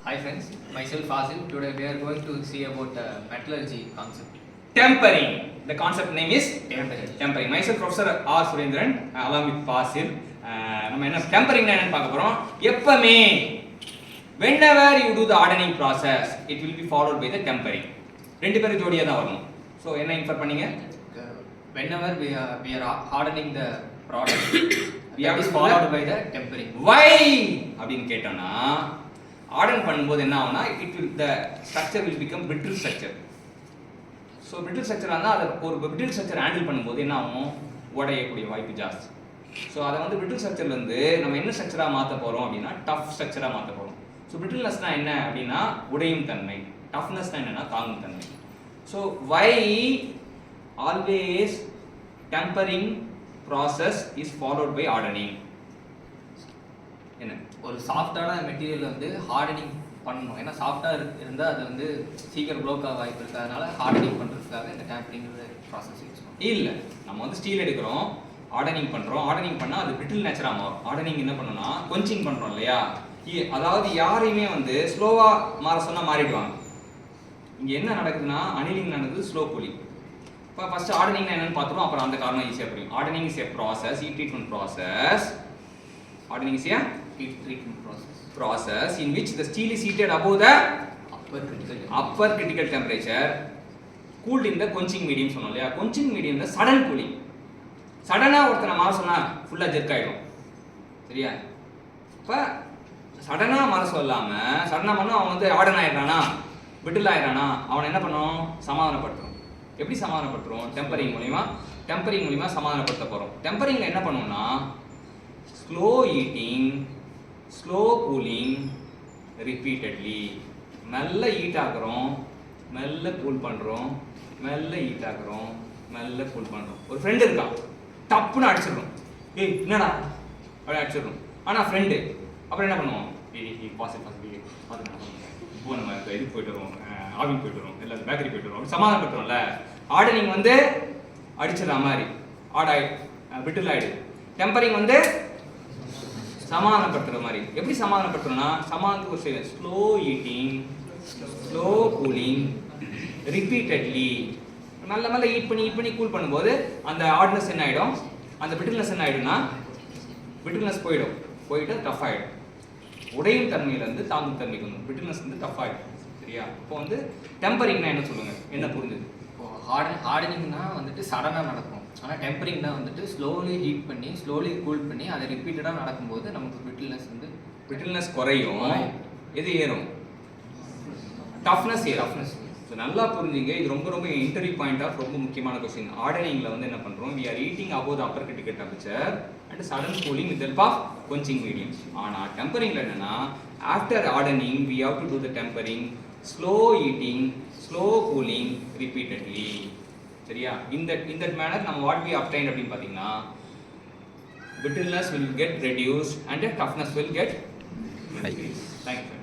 Hi friends, myself Fazil. Today we are going to see about metallurgy concept. Tempering. The concept name is Tempering. Tempering. Myself Professor R. Surendran along with Fazil. நம்ம என்ன tempering என்னன்னு பார்க்க போறோம். எப்பமே whenever you do the hardening process, it will be followed by the tempering. ரெண்டு பேரும் ஜோடியா தான் வரணும். So என்ன இன்ஃபர் பண்ணீங்க? Whenever we are hardening the product, we that have is to followed by the tempering. Why அப்படின்னு கேட்டோம்னா harden பண்ணும்போது என்ன ஆகும்னா the structure will become brittle structure. So brittle structure இருந்தால் அதை ஒரு brittle structure ஹேண்டில் பண்ணும்போது என்ன ஆகும், உடையக்கூடிய வாய்ப்பு ஜாஸ்தி. ஸோ அதை வந்து brittle structureலேருந்து நம்ம என்ன ஸ்ட்ரக்சராக மாற்ற போகிறோம் அப்படின்னா டஃப் ஸ்ட்ரக்சராக மாற்ற போகிறோம். ஸோ brittlenessனா என்ன அப்படின்னா உடையும் தன்மை, டஃப்னஸ்னா என்னன்னா தாங்கும் தன்மை. So why always tempering process is followed by hardening. என்ன ஒரு சாஃப்டான மெட்டீரியல் வந்து ஹார்டனிங் பண்ணணும். ஏன்னா சாஃப்டாக இருந்தால் அது வந்து சீக்கிரம் ப்ளோக் ஆக வாய்ப்பு இருக்குது. அதனால ஹார்டனிங் பண்ணுறதுக்காக இந்த டேம்பரிங் ப்ராசஸ் யூஸ் பண்ணுவோம். இல்லை, நம்ம வந்து ஸ்டீல் எடுக்கிறோம், ஹார்டனிங் பண்ணுறோம். ஹார்டனிங் பண்ணால் அது பிரிட்டில் நேச்சராக மாறும். ஹார்டனிங் என்ன பண்ணணும்னா கொஞ்சிங் பண்ணுறோம் இல்லையா, அதாவது யாரையுமே வந்து ஸ்லோவாக மாற சொன்னால் மாறிடுவாங்க. இங்கே என்ன நடக்குதுன்னா அனிலிங் நடக்குது, ஸ்லோ கூலிங். இப்போ ஃபஸ்ட்டு ஹார்டனிங் என்னன்னு பார்த்துருவோம், அப்புறம் அந்த காரணம் ஈஸியாக புரியும். Hardening is a process, heat treatment process. Hardening is a heat treatment process in which the steel is heated above the upper critical temperature, cooled in the quenching medium சொன்னோம் இல்லையா. quenching medium ல sudden cooling. சடனா ஒருத்தனை மாற சொன்னா ஃபுல்லா jerk ஆயிடும், சரியா? இப்போ சடனா மாற சொல்லாம சடனா பண்ணா அவன் வந்து ஆர்டன் ஆயிடுறானா, பிரிட்டில் ஆயிடுறானா, அவனை என்ன பண்ணும், சமாதானப்படுத்துறோம். எப்படி சமாதானப்படுத்துறோம்? டெம்பரிங் மூலியமா சமாதானப்படுத்த போறோம். டெம்பரிங்ல என்ன பண்ணுவோம்னா slow heating, slow cooling repeatedly. மெல்ல ஹீட் ஆக்குறோம், மெல்ல கூல் பண்றோம், மெல்ல ஹீட் ஆக்குறோம், மெல்ல கூல் பண்றோம். ஒரு ஃப்ரெண்ட் இருக்கான், டப்புன்னு அடிச்சிடுறோம். ஏய் என்னடா அப்படி அடிச்சிடுறோம். ஆனா ஃப்ரெண்டு அப்புறம் என்ன பண்ணுவோம், இப்போ நம்ம இதுக்கு போயிட்டு வருவோம், ஆவின் போயிட்டு வருவோம், இல்லை பேக்கரி போயிட்டு வருவோம், சமாதானப்படுத்துறோம்ல. ஹார்டனிங் வந்து அடிச்சிடற மாதிரி பிரிட்டில் ஆயிடுது. டெம்பரிங் வந்து சமாதானப்படுத்துற மாதிரி. எப்படி சமாதானப்படுத்துறோம்னா சமாதானத்துக்கு ஒரு செய்ய slow heating, slow cooling repeatedly. நல்ல நல்ல ஹீட் பண்ணி கூல் பண்ணும்போது அந்த ஹார்ட்னஸ் என்ன ஆகிடும், அந்த பிரிட்டில்னஸ் என்ன ஆகிடும்னா பிரிட்டில்னஸ் போயிட்டு டஃப் ஆகிடும். உடையும் தன்மையிலேருந்து தாங்கும் தன்மைக்கு வந்து பிரிட்டில்னஸ் வந்து டஃப் ஆகிடும், சரியா? இப்போ வந்து டெம்பரிங்னா என்ன சொல்லுங்க, என்ன புரிஞ்சுது? ஹார்டனிங்னா வந்துட்டு சடனாக நடக்கும். ஆனால் டெம்பரிங்னா வந்துட்டு ஸ்லோலி ஹீட் பண்ணி ஸ்லோலி கூல் பண்ணி அதை ரிப்பீட்டடாக நடக்கும்போது நமக்கு பிரிட்டில்னஸ் குறையும். எது ஏறும்? டஃப்னஸ் ஏறும். ஸோ நல்லா புரிஞ்சுங்க, இது ரொம்ப ரொம்ப இன்டர்வியூ பாயிண்ட் ஆஃப் ரொம்ப முக்கியமான கொஸ்டின். ஹார்டனிங்ல வந்து என்ன பண்றோம், we are heating above the upper critical temperature and sudden cooling with the help of quenching medium. ஆனா டெம்பரிங்ல என்னன்னா after hardening we have to do the tempering, slow heating, slow cooling repeatedly, சரியா? in that manner நம்ம what we obtained அப்படினு பாத்தீங்கன்னா brittleness will get reduced and the toughness will get increased. Thank you.